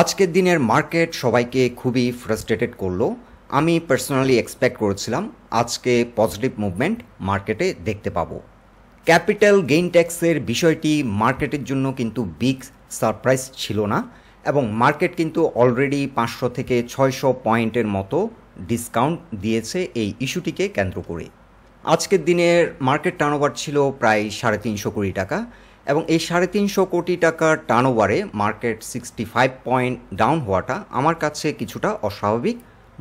আজকের দিনের মার্কেট সবাইকে খুবই ফ্রাস্ট্রেটেড করলো। আমি পার্সোনালি এক্সপেক্ট করেছিলাম আজকে পজিটিভ মুভমেন্ট মার্কেটে দেখতে পাবো। ক্যাপিটাল গেইন ট্যাক্সের বিষয়টি মার্কেটের জন্য কিন্তু বিগ সারপ্রাইজ ছিল না, এবং মার্কেট কিন্তু অলরেডি 500 থেকে 600 পয়েন্টের মতো ডিসকাউন্ট দিয়েছে এই ইস্যুটিকে কেন্দ্র করে। আজকের দিনের মার্কেট টার্নওভার ছিল প্রায় 350 কোটি টাকা, এবং এই 350 কোটি টাকার টার্নওভারে মার্কেট 65 পয়েন্ট ডাউন হওয়াটা আমার কাছে কিছুটা অস্বাভাবিক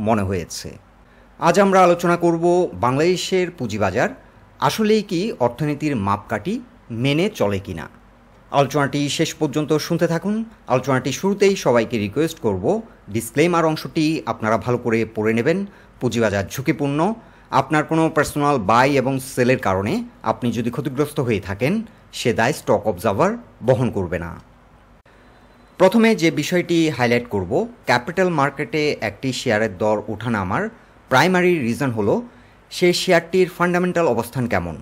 মনে হয়েছে। আজ আমরা আলোচনা করব বাংলাদেশের পুঁজিবাজার আসলেই কি অর্থনীতির মাপকাঠি মেনে চলে কিনা। আলোচনাটি শেষ পর্যন্ত শুনতে থাকুন। আলোচনাটি শুরুতেই সবাইকে রিকোয়েস্ট করব ডিসক্লেইমার অংশটি আপনারা ভালো করে পড়ে নেবেন। পুঁজিবাজার ঝুঁকিপূর্ণ। আপনার কোনো পার্সোনাল বাই এবং সেলের কারণে আপনি যদি ক্ষতিগ্রস্ত হয়ে থাকেন, সে দায় স্টক অবজার্ভার বহন করবে না। প্রথমে যে বিষয়টি হাইলাইট করব, ক্যাপিটাল মার্কেটে একটি শেয়ারের দর ওঠানামার প্রাইমারি রিজন হলো সেই শেয়ারটির ফান্ডামেন্টাল অবস্থান কেমন।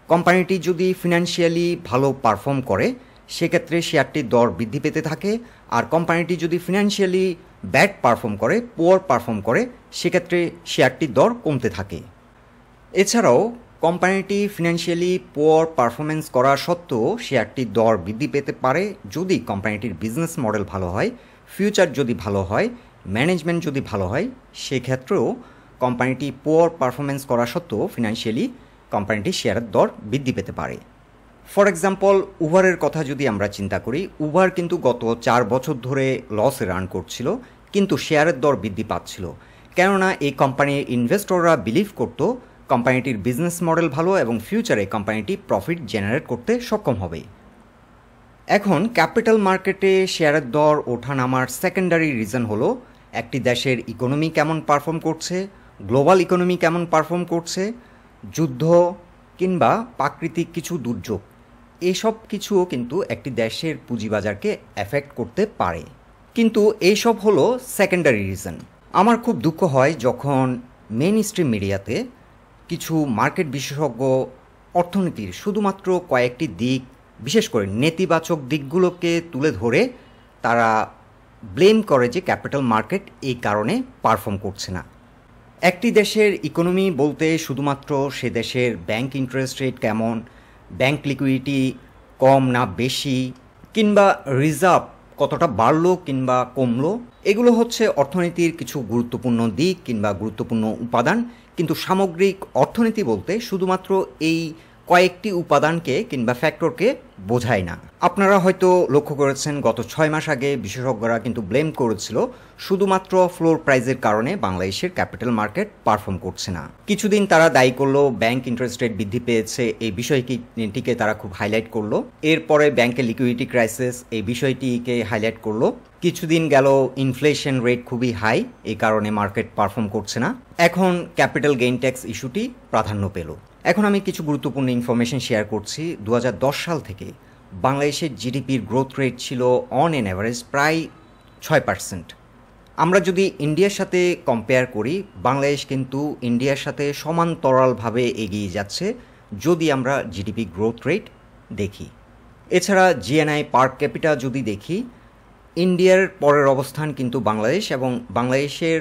কোম্পানিটি যদি ফিনান্সিয়ালি ভালো পারফর্ম করে সেক্ষেত্রে শেয়ারটির দর বৃদ্ধি পেতে থাকে, আর কোম্পানিটি যদি ফিনান্সিয়ালি ব্যাড পারফর্ম করে, পুয়ার পারফর্ম করে, সেক্ষেত্রে শেয়ারটির দর কমতে থাকে। এছাড়াও কোম্পানিটি ফিনান্সিয়ালি পুয়ার পারফরমেন্স করা সত্ত্বেও শেয়ারটির দর বৃদ্ধি পেতে পারে যদি কোম্পানিটির বিজনেস মডেল ভালো হয়, ফিউচার যদি ভালো হয়, ম্যানেজমেন্ট যদি ভালো হয়, সেক্ষেত্রেও কোম্পানিটি পুয়ার পারফরমেন্স করা সত্ত্বেও ফিনান্সিয়ালি কোম্পানিটির শেয়ারের দর বৃদ্ধি পেতে পারে। ফর এক্সাম্পল, উবারের কথা যদি আমরা চিন্তা করি, উবার কিন্তু গত 4 বছর ধরে লসে রান করছিল, কিন্তু শেয়ারের দর বৃদ্ধি পাচ্ছিল, কেননা এই কোম্পানির ইনভেস্টররা বিলিভ করত কোম্পানিটির বিজনেস মডেল ভালো এবং ফিউচারে কোম্পানিটি প্রফিট জেনারেট করতে সক্ষম হবে। এখন ক্যাপিটাল মার্কেটে শেয়ারের দর ওঠানামার সেকেন্ডারি রিজন হলো একটি দেশের ইকোনমি কেমন পারফর্ম করছে, গ্লোবাল ইকোনমি কেমন পারফর্ম করছে, যুদ্ধ কিংবা প্রাকৃতিক কিছু দুর্যোগ, এসব কিছুও কিন্তু একটি দেশের পুঁজিবাজারকে এফেক্ট করতে পারে। কিন্তু এইসব হলো সেকেন্ডারি রিজন। আমার খুব দুঃখ হয় যখন মেইন স্ট্রিম মিডিয়াতে কিছু মার্কেট বিশেষজ্ঞ অর্থনীতির শুধুমাত্র কয়েকটি দিক, বিশেষ করে নেতিবাচক দিকগুলোকে তুলে ধরে তারা ব্লেম করে যে ক্যাপিটাল মার্কেট এই কারণে পারফর্ম করছে না। একটি দেশের ইকোনমি বলতে শুধুমাত্র সে দেশের ব্যাংক ইন্টারেস্ট রেট কেমন, ব্যাংক লিকুইডিটি কম না বেশি, কিংবা রিজার্ভ কতটা বাড়লো কিংবা কমলো, এগুলো হচ্ছে অর্থনীতির কিছু গুরুত্বপূর্ণ দিক কিংবা গুরুত্বপূর্ণ উপাদান। কিন্তু সামগ্রিক অর্থনীতি বলতে শুধুমাত্র এই কয়েকটি উপাদানকে কিংবা ফ্যাক্টরকে বোঝায় না। আপনারা হয়তো লক্ষ্য করেছেন গত 6 মাস আগে বিশেষজ্ঞরা কিন্তু ব্লেম করেছিল শুধুমাত্র ফ্লোর প্রাইজের কারণে বাংলাদেশের ক্যাপিটাল মার্কেট পারফর্ম করছে না। কিছুদিন তারা দায়ী করলো ব্যাংক ইন্টারেস্ট রেট বৃদ্ধি পেয়েছে, এই বিষয়টিকে তারা খুব হাইলাইট করলো। এরপরে ব্যাংকের লিকুইডিটি ক্রাইসিস, এই বিষয়টিকে হাইলাইট করলো। কিছুদিন গেল ইনফ্লেশন রেট খুবই হাই, এই কারণে মার্কেট পারফর্ম করছে না। এখন ক্যাপিটাল গেইন ট্যাক্স ইস্যুটি প্রাধান্য পেল। এখন আমি কিছু গুরুত্বপূর্ণ ইনফরমেশন শেয়ার করছি। 2010 সাল থেকে বাংলাদেশের জিডিপির গ্রোথ রেট ছিল অন এন অ্যাভারেজ প্রায় 6%। আমরা যদি ইন্ডিয়ার সাথে কম্পেয়ার করি, বাংলাদেশ কিন্তু ইন্ডিয়ার সাথে সমান্তরালভাবে এগিয়ে যাচ্ছে যদি আমরা জিডিপি গ্রোথ রেট দেখি। এছাড়া জিএনআই পার ক্যাপিটা যদি দেখি, ইন্ডিয়ার পরের অবস্থান কিন্তু বাংলাদেশ, এবং বাংলাদেশের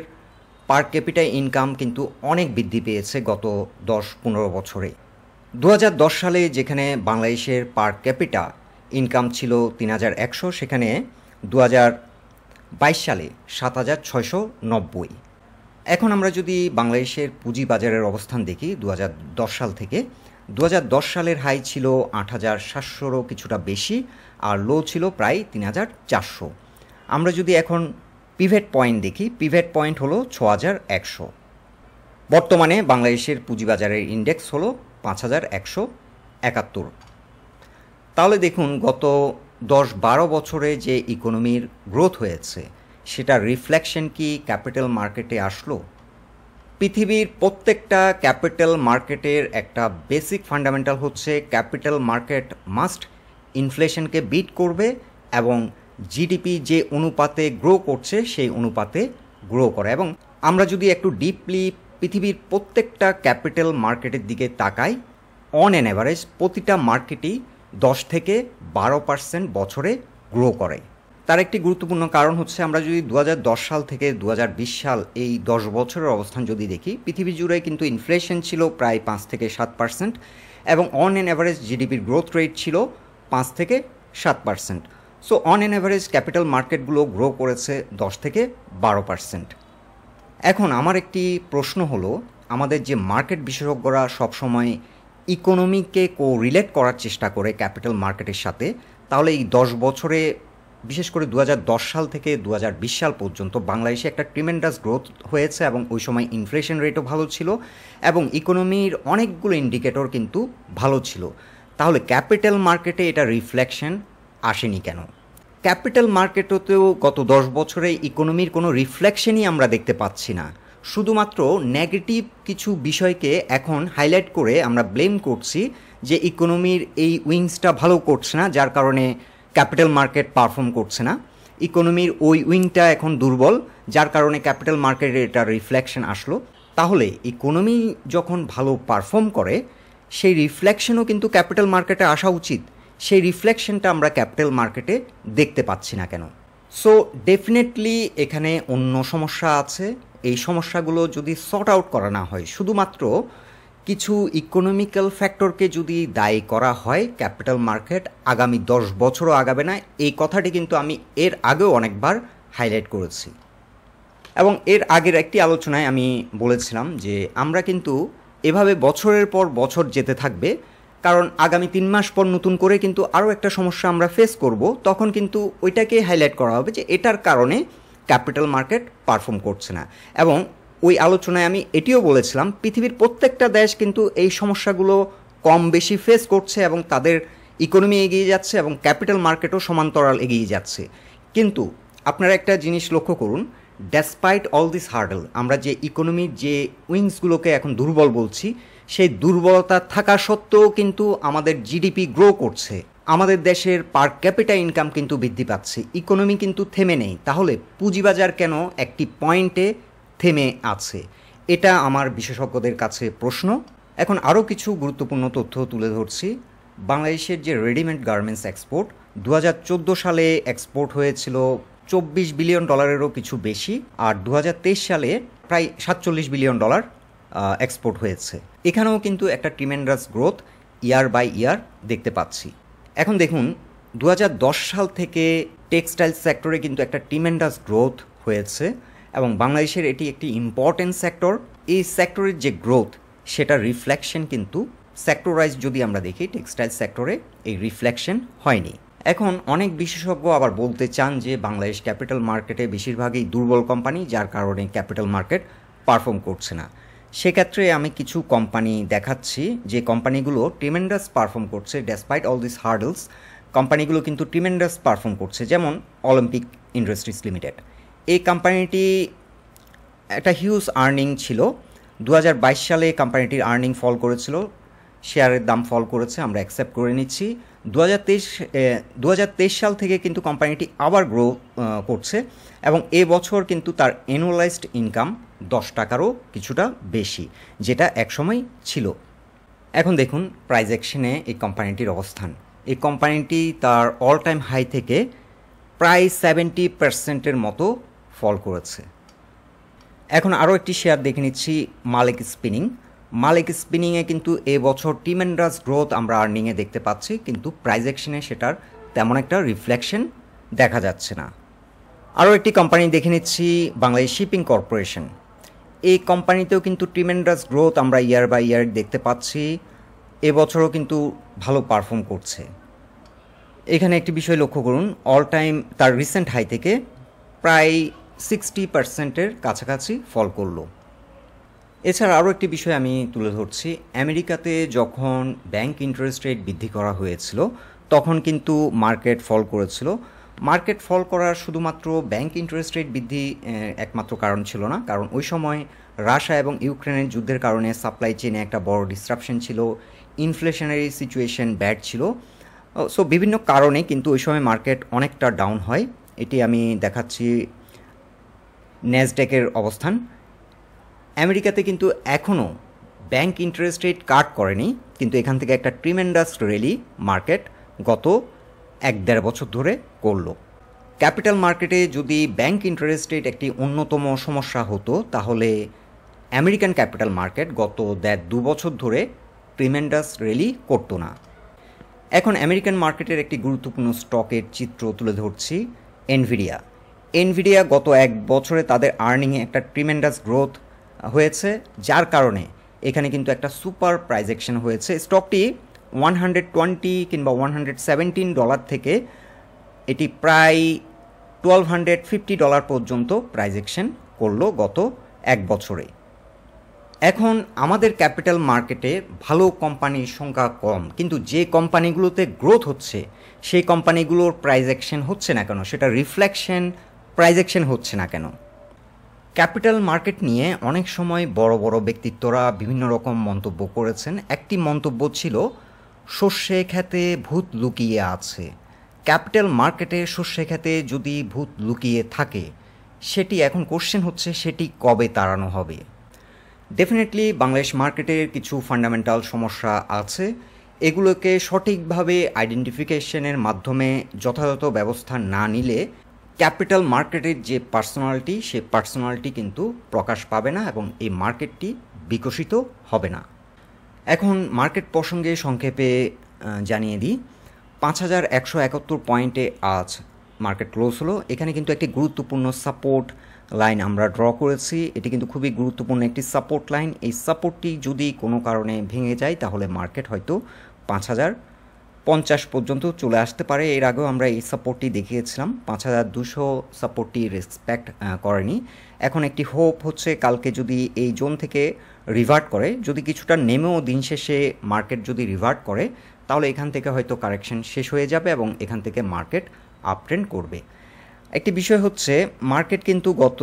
পার ক্যাপিটা ইনকাম কিন্তু অনেক বৃদ্ধি পেয়েছে গত 10-15 বছরে। 2010 সালে যেখানে বাংলাদেশের পার ক্যাপিটা ইনকাম ছিল 3100, সেখানে 2022 সালে 7690। এখন আমরা যদি বাংলাদেশের পুঁজিবাজারের অবস্থান দেখি 2010 সাল থেকে, 2010 সালের হাই ছিল 8700-রও কিছুটা বেশি, আর লো ছিল প্রায় 3400। আমরা যদি এখন পিভট পয়েন্ট দেখি, পিভট পয়েন্ট হলো 6100। বর্তমানে বাংলাদেশের পুঁজিবাজারের ইন্ডেক্স হলো 5171। তাহলে দেখুন গত 10-12 বছরে যে ইকোনমির গ্রোথ হয়েছে সেটা রিফ্লেকশন কি ক্যাপিটাল মার্কেটে আসলো? পৃথিবীর প্রত্যেকটা ক্যাপিটাল মার্কেটের একটা বেসিক ফান্ডামেন্টাল হচ্ছে ক্যাপিটাল মার্কেট মাস্ট ইনফ্লেশনকে বিট করবে এবং জিডিপি যে অনুপাতে গ্রো করছে সেই অনুপাতে গ্রো করে। এবং আমরা যদি একটু ডিপলি পৃথিবীর প্রত্যেকটা ক্যাপিটাল মার্কেটের দিকে তাকাই, অন অ্যান অ্যাভারেজ প্রতিটা মার্কেটই 10 থেকে 12% বছরে গ্রো করে। তার একটি গুরুত্বপূর্ণ কারণ হচ্ছে আমরা যদি 2010 সাল থেকে 2020 সাল এই 10 বছরের অবস্থান যদি দেখি, পৃথিবী জুড়ে কিন্তু ইনফ্লেশন ছিল প্রায় 5 থেকে 7% এবং অন অ্যান অ্যাভারেজ জিডিপির গ্রোথ রেট ছিল 5 থেকে 7%। So on an average capital মার্কেটগুলো গ্রো করেছে 10 থেকে 12%। এখন আমার একটি প্রশ্ন হলো, আমাদের যে মার্কেট বিশেষজ্ঞরা সবসময় ইকোনমিকে রিলেট করার চেষ্টা করে ক্যাপিটাল মার্কেটের সাথে, তাহলে এই 10 বছরে বিশেষ করে 2010 সাল থেকে 2020 সাল পর্যন্ত বাংলাদেশে একটা ট্রিমেন্ডাস গ্রোথ হয়েছে এবং ওই সময় ইনফ্লেশন রেটও ভালো ছিল এবং ইকোনমির অনেকগুলো ইন্ডিকেটর কিন্তু ভালো ছিল। তাহলে ক্যাপিটাল মার্কেটে এটা রিফ্লেকশন আসেনি কেন? ক্যাপিটাল মার্কেটেতেও গত 10 বছরে ইকোনমির কোনো রিফ্লেকশনই আমরা দেখতে পাচ্ছি না। শুধুমাত্র নেগেটিভ কিছু বিষয়কে এখন হাইলাইট করে আমরা ব্লেম করছি যে ইকোনমির এই উইংসটা ভালো করছে না, যার কারণে ক্যাপিটাল মার্কেট পারফর্ম করছে না। ইকোনমির ওই উইংটা এখন দুর্বল, যার কারণে ক্যাপিটাল মার্কেটে এটা রিফ্লেকশন আসলো। তাহলে ইকোনমি যখন ভালো পারফর্ম করে, সেই রিফ্লেকশনও কিন্তু ক্যাপিটাল মার্কেটে আসা উচিত। সেই রিফ্লেকশনটা আমরা ক্যাপিটাল মার্কেটে দেখতে পাচ্ছি না কেন? সো ডেফিনেটলি এখানে অন্য সমস্যা আছে। এই সমস্যাগুলো যদি সর্ট আউট করা না হয়, শুধুমাত্র কিছু ইকোনমিক্যাল ফ্যাক্টরকে যদি দায়ী করা হয়, ক্যাপিটাল মার্কেট আগামী 10 বছরও আগাবে না। এই কথাটি কিন্তু আমি এর আগেও অনেকবার হাইলাইট করেছি এবং এর আগের একটি আলোচনায় আমি বলেছিলাম যে আমরা কিন্তু এভাবে বছরের পর বছর যেতে থাকবে, কারণ আগামী 3 মাস পর নতুন করে কিন্তু আরও একটা সমস্যা আমরা ফেস করব। তখন কিন্তু ওইটাকে হাইলাইট করা হবে যে এটার কারণে ক্যাপিটাল মার্কেট পারফর্ম করছে না। এবং ওই আলোচনায় আমি এটিও বলেছিলাম, পৃথিবীর প্রত্যেকটা দেশ কিন্তু এই সমস্যাগুলো কম বেশি ফেস করছে এবং তাদের ইকোনমি এগিয়ে যাচ্ছে এবং ক্যাপিটাল মার্কেটও সমান্তরাল এগিয়ে যাচ্ছে। কিন্তু আপনারা একটা জিনিস লক্ষ্য করুন, ডেসপাইট অল দিস হার্ডল, আমরা যে ইকোনমির যে উইংসগুলোকে এখন দুর্বল বলছি, সেই দুর্বলতা থাকা সত্ত্বেও কিন্তু আমাদের জিডিপি গ্রো করছে, আমাদের দেশের পার ক্যাপিটা ইনকাম কিন্তু বৃদ্ধি পাচ্ছে, ইকোনমি কিন্তু থেমে নেই। তাহলে পুঁজিবাজার কেন একটি পয়েন্টে থেমে আছে? এটা আমার বিশেষজ্ঞদের কাছে প্রশ্ন। এখন আরও কিছু গুরুত্বপূর্ণ তথ্য তুলে ধরছি। বাংলাদেশের যে রেডিমেড গার্মেন্টস এক্সপোর্ট 2014 সালে এক্সপোর্ট হয়েছিল $24 বিলিয়ন কিছু বেশি, আর 2023 সালে প্রায় $47 বিলিয়ন এক্সপোর্ট হয়েছে। এখানেও কিন্তু একটা ট্রিমেন্ডাস গ্রোথ ইয়ার বাই ইয়ার দেখতে পাচ্ছি। এখন দেখুন, 2010 সাল থেকে টেক্সটাইল সেক্টরে কিন্তু একটা ট্রিমেন্ডাস গ্রোথ হয়েছে এবং বাংলাদেশের এটি একটি ইম্পর্টেন্ট সেক্টর। এই সেক্টরের যে গ্রোথ, সেটা রিফ্লেকশন কিন্তু সেক্টরাইজ যদি আমরা দেখি টেক্সটাইল সেক্টরে এই রিফ্লেকশন হয়নি। এখন অনেক বিশেষজ্ঞ আবার বলতে চান যে বাংলাদেশ ক্যাপিটাল মার্কেটে বেশিরভাগই দুর্বল কোম্পানি, যার কারণে ক্যাপিটাল মার্কেট পারফর্ম করছে না। সেক্ষেত্রে আমি কিছু কোম্পানি দেখাচ্ছি যে কোম্পানিগুলো ট্রিমেন্ডাস পারফর্ম করছে ডেসপাইট অল দিস হার্ডলস। কোম্পানিগুলো কিন্তু ট্রিমেন্ডাস পারফর্ম করছে, যেমন অলিম্পিক ইন্ডাস্ট্রিজ লিমিটেড। এই কোম্পানিটি একটা হিউজ আর্নিং ছিল। 2022 সালে কোম্পানিটির আর্নিং ফল করেছিল, শেয়ারের দাম ফল করেছে, আমরা অ্যাকসেপ্ট করে নিচ্ছি। 2023 সাল থেকে কিন্তু কোম্পানিটি আবার গ্রো করছে এবং এবছর কিন্তু তার অ্যানুয়ালাইজড ইনকাম 10 টাকারও কিছুটা বেশি, যেটা একসময় ছিল। এখন দেখুন প্রাইস অ্যাকশনে এই কোম্পানিটির অবস্থান। এই কোম্পানিটি তার অল টাইম হাই থেকে প্রায় 70% মতো ফল করেছে। এখন আরও একটি শেয়ার দেখে নিচ্ছি, মালিক স্পিনিং। মালিক স্পিনিংয়ে কিন্তু এবছর ট্রিমেন্ডাস গ্রোথ আমরা আর্নিংয়ে দেখতে পাচ্ছি, কিন্তু প্রাইস অ্যাকশনে সেটার তেমন একটা রিফ্লেকশন দেখা যাচ্ছে না। আরও একটি কোম্পানি দেখে নিচ্ছি, বাংলাদেশ শিপিং কর্পোরেশন। এই কোম্পানিতেও কিন্তু ট্রিমেন্ডাস গ্রোথ আমরা ইয়ার বাই ইয়ার দেখতে পাচ্ছি, এবছরও কিন্তু ভালো পারফর্ম করছে। এখানে একটি বিষয় লক্ষ্য করুন, অল টাইম তার রিসেন্ট হাই থেকে প্রায় 60%-এর কাছাকাছি ফল করলো। এছাড়া আরও একটি বিষয় আমি তুলে ধরছি, আমেরিকাতে যখন ব্যাংক ইন্টারেস্ট রেট বৃদ্ধি করা হয়েছিল তখন কিন্তু মার্কেট ফল করেছিল। মার্কেট ফল করার শুধুমাত্র ব্যাংক ইন্টারেস্ট রেট বৃদ্ধি একমাত্র কারণ ছিল না, কারণ ওই সময় রাশিয়া এবং ইউক্রেনের যুদ্ধের কারণে সাপ্লাই চেইনে একটা বড় ডিসরাপশন ছিল, ইনফ্লেশনারি সিচুয়েশন ব্যাড ছিল। সো বিভিন্ন কারণে কিন্তু ওই সময় মার্কেট অনেকটা ডাউন হয়। এটি আমি দেখাচ্ছি ন্যাসড্যাকের অবস্থান। আমেরিকাতে কিন্তু এখনও ব্যাংক ইন্টারেস্ট রেট কাট করেনি, কিন্তু এখান থেকে একটা ট্রিমেন্ডাস র্যালি মার্কেট গত 1-1.5 বছর ধরে করলো। ক্যাপিটাল মার্কেটে যদি ব্যাংক ইন্টারেস্ট রেট একটি অন্যতম সমস্যা হতো, তাহলে আমেরিকান ক্যাপিটাল মার্কেট গত 1.5-2 বছর ধরে ট্রিমেন্ডাস র্যালি করতো না। এখন আমেরিকান মার্কেটের একটি গুরুত্বপূর্ণ স্টকের চিত্র তুলে ধরছি, এনভিডিয়া। এনভিডিয়া গত 1 বছরে তাদের আর্নিংয়ে একটা ট্রিমেন্ডাস গ্রোথ হয়েছে, যার কারণে এখানে কিন্তু একটা সুপার প্রাইস অ্যাকশন হয়েছে। স্টকটি $120 কিংবা $117 থেকে এটি প্রায় $1250 পর্যন্ত প্রাইস অ্যাকশন করলো গত 1 বছরে। এখন আমাদের ক্যাপিটাল মার্কেটে ভালো কোম্পানির সংখ্যা কম, কিন্তু যে কোম্পানিগুলোতে গ্রোথ হচ্ছে সেই কোম্পানিগুলোর প্রাইস অ্যাকশন হচ্ছে না কেন, সেটা রিফ্লেকশন প্রাইস অ্যাকশন হচ্ছে না কেন? ক্যাপিটাল মার্কেট নিয়ে অনেক সময় বড় বড় ব্যক্তিত্বরা বিভিন্ন রকম মন্তব্য করেছেন। একটি মন্তব্য ছিল, সর্ষে ক্ষেতে ভূত লুকিয়ে আছে। ক্যাপিটাল মার্কেটে সর্ষে ক্ষেতে যদি ভূত লুকিয়ে থাকে, সেটি এখন কোশ্চেন হচ্ছে সেটি কবে তাড়ানো হবে। ডেফিনেটলি বাংলাদেশ মার্কেটের কিছু ফান্ডামেন্টাল সমস্যা আছে, এগুলোকে সঠিকভাবে আইডেন্টিফিকেশনের মাধ্যমে যথাযথ ব্যবস্থা না নিলে ক্যাপিটাল মার্কেটের যে পার্সোনালিটি, সে পার্সোনালিটি কিন্তু প্রকাশ পাবে না এবং এই মার্কেটটি বিকশিত হবে না। এখন মার্কেট প্রসঙ্গে সংক্ষেপে জানিয়ে দিই, 5171 পয়েন্টে আজ মার্কেট ক্লোজ হলো। এখানে কিন্তু একটি গুরুত্বপূর্ণ সাপোর্ট লাইন আমরা ড্র করেছি, এটি কিন্তু খুবই গুরুত্বপূর্ণ একটি সাপোর্ট লাইন। এই সাপোর্টটি যদি কোনো কারণে ভেঙে যায়, তাহলে মার্কেট হয়তো 5050 পর্যন্ত চলে আসতে পারে। এর আগেও আমরা এই সাপোর্টটি দেখিয়েছিলাম, 5200 সাপোর্টটি রেসপেক্ট করেনি। এখন একটি হোপ হচ্ছে কালকে যদি এই জোন থেকে রিভার্ট করে, যদি কিছুটা নেমেও দিন শেষে মার্কেট যদি রিভার্ট করে, তাহলে এখান থেকে হয়তো কারেকশন শেষ হয়ে যাবে এবং এখান থেকে মার্কেট আপট্রেন্ড করবে। একটি বিষয় হচ্ছে, মার্কেট কিন্তু গত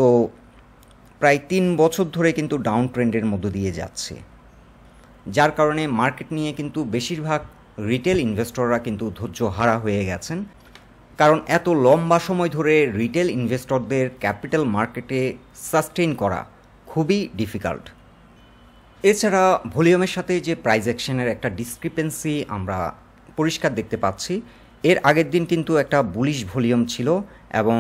প্রায় 3 বছর ধরে কিন্তু ডাউন ট্রেন্ডের মধ্য দিয়ে যাচ্ছে, যার কারণে মার্কেট নিয়ে কিন্তু বেশিরভাগ রিটেল ইনভেস্টররা কিন্তু ধৈর্যহারা হয়ে গেছেন, কারণ এত লম্বা সময় ধরে রিটেল ইনভেস্টরদের ক্যাপিটাল মার্কেটে সাস্টেইন করা খুবই ডিফিকাল্ট। এছাড়া ভলিউমের সাথে যে প্রাইস অ্যাকশনের একটা ডিসক্রিপেন্সি আমরা পরিষ্কার দেখতে পাচ্ছি। এর আগের দিন কিন্তু একটা বুলিশ ভলিউম ছিল এবং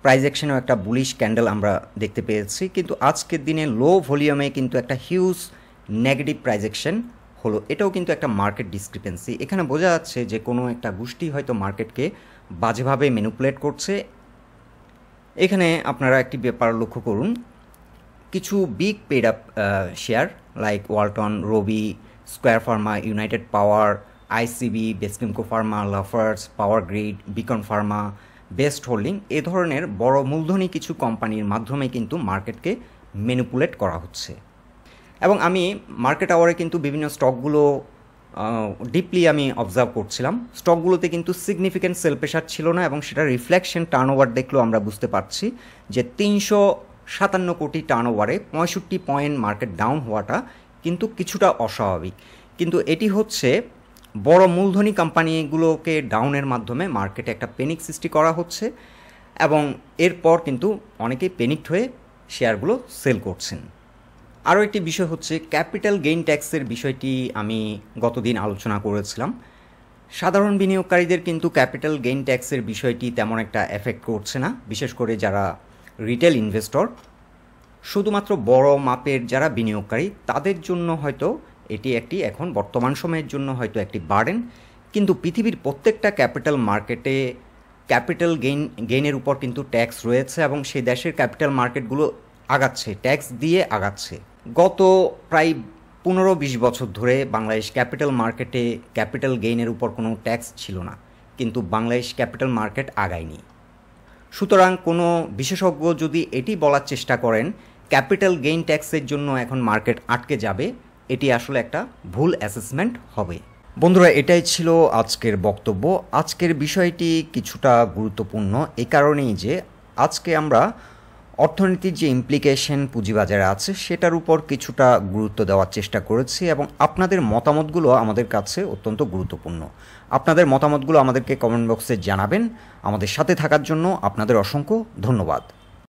প্রাইস অ্যাকশনেও একটা বুলিশ ক্যান্ডেল আমরা দেখতে পেয়েছি, কিন্তু আজকের দিনে লো ভলিউমে কিন্তু একটা হিউজ নেগেটিভ প্রাইস অ্যাকশন হলো। এটাও কিন্তু একটা মার্কেট ডিসক্রিপেন্সি। এখানে বোঝা যাচ্ছে যে কোনো একটা গোষ্ঠী হয়তো মার্কেটকে বাজেভাবে ম্যানিপুলেট করছে। এখানে আপনারা একটি ব্যাপার লক্ষ্য করুন, কিছু big paid up share like Walton, Robi, Square Pharma, United Power, ICB, Beximco Pharma, Lafarge, Power Grid, Beacon Pharma, Best Holding, এ ধরনের বড় মূলধনী কিছু কোম্পানির মাধ্যমে কিন্তু মার্কেটকে ম্যানিপুলেট করা হচ্ছে। এবং আমি মার্কেট আওয়ারে কিন্তু বিভিন্ন স্টকগুলো ডিপলি আমি অবজার্ভ করছিলাম। স্টকগুলোতে কিন্তু সিগনিফিক্যান্ট সেল প্রেশার ছিল না এবং সেটা রিফ্লেকশন টার্নওভার দেখলেও আমরা বুঝতে পারছি যে 357 কোটি টার্নওভারে 65 পয়েন্ট মার্কেট ডাউন হওয়াটা কিন্তু কিছুটা অস্বাভাবিক। কিন্তু এটি হচ্ছে বড় মূলধনী কোম্পানিগুলোকে ডাউনের মাধ্যমে মার্কেটে একটা প্যানিক সৃষ্টি করা হচ্ছে এবং এরপর কিন্তু অনেকেই প্যানিকড হয়ে শেয়ারগুলো সেল করছেন। আরও একটি বিষয় হচ্ছে ক্যাপিটাল গেইন ট্যাক্সের বিষয়টি আমি গতদিন আলোচনা করেছিলাম। সাধারণ বিনিয়োগকারীদের কিন্তু ক্যাপিটাল গেইন ট্যাক্সের বিষয়টি তেমন একটা এফেক্ট করছে না, বিশেষ করে যারা রিটেল ইনভেস্টর। শুধুমাত্র বড় মাপের যারা বিনিয়োগকারী তাদের জন্য হয়তো এটি একটি এখন বর্তমান সময়ের জন্য হয়তো একটি বার্ডেন, কিন্তু পৃথিবীর প্রত্যেকটা ক্যাপিটাল মার্কেটে ক্যাপিটাল গেইনের উপর কিন্তু ট্যাক্স রয়েছে এবং সেই দেশের ক্যাপিটাল মার্কেটগুলো আগাচ্ছে, ট্যাক্স দিয়ে আগাচ্ছে। গত প্রায় 15-20 বছর ধরে বাংলাদেশ ক্যাপিটাল মার্কেটে ক্যাপিটাল গেইনের উপর কোনো ট্যাক্স ছিল না, কিন্তু বাংলাদেশ ক্যাপিটাল মার্কেট আগায়নি। সুতরাং কোনো বিশেষজ্ঞ যদি এটি বলার চেষ্টা করেন ক্যাপিটাল গেইন ট্যাক্সের জন্য এখন মার্কেট আটকে যাবে, এটি আসলে একটা ভুল অ্যাসেসমেন্ট হবে। বন্ধুরা, এটাই ছিল আজকের বক্তব্য। আজকের বিষয়টি কিছুটা গুরুত্বপূর্ণ এই কারণেই যে আজকে আমরা অর্থনীতির যে ইমপ্লিকেশন পুঁজিবাজারে আছে সেটার উপর কিছুটা গুরুত্ব দেওয়ার চেষ্টা করেছি এবং আপনাদের মতামতগুলো আমাদের কাছে অত্যন্ত গুরুত্বপূর্ণ। আপনাদের মতামতগুলো আমাদেরকে কমেন্ট বক্সে জানাবেন। আমাদের সাথে থাকার জন্য আপনাদের অসংখ্য ধন্যবাদ।